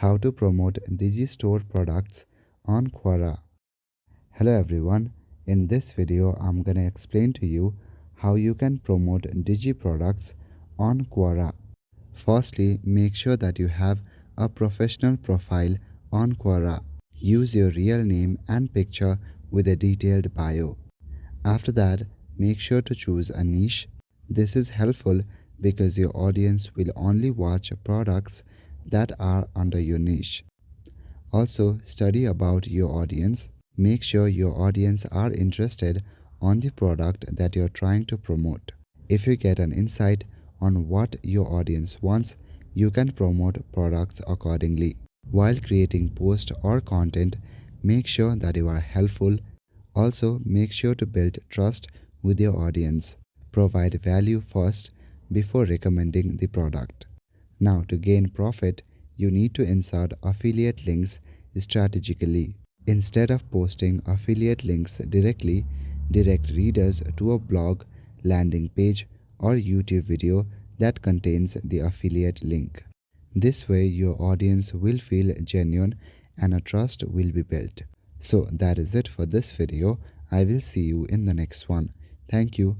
How to promote Digistore products on Quora. Hello everyone, in this video I'm gonna explain to you how you can promote Digi products on Quora. Firstly, make sure that you have a professional profile on Quora. Use your real name and picture with a detailed bio. After that, make sure to choose a niche. This is helpful because your audience will only watch products that are under your niche. Also, study about your audience. Make sure your audience are interested on the product that you're trying to promote. If you get an insight on what your audience wants, you can promote products accordingly. While creating post or content, make sure that you are helpful. Also, make sure to build trust with your audience. Provide value first before recommending the product. Now, to gain profit, you need to insert affiliate links strategically. Instead of posting affiliate links directly, direct readers to a blog, landing page, or YouTube video that contains the affiliate link. This way, your audience will feel genuine and a trust will be built. So, that is it for this video. I will see you in the next one. Thank you.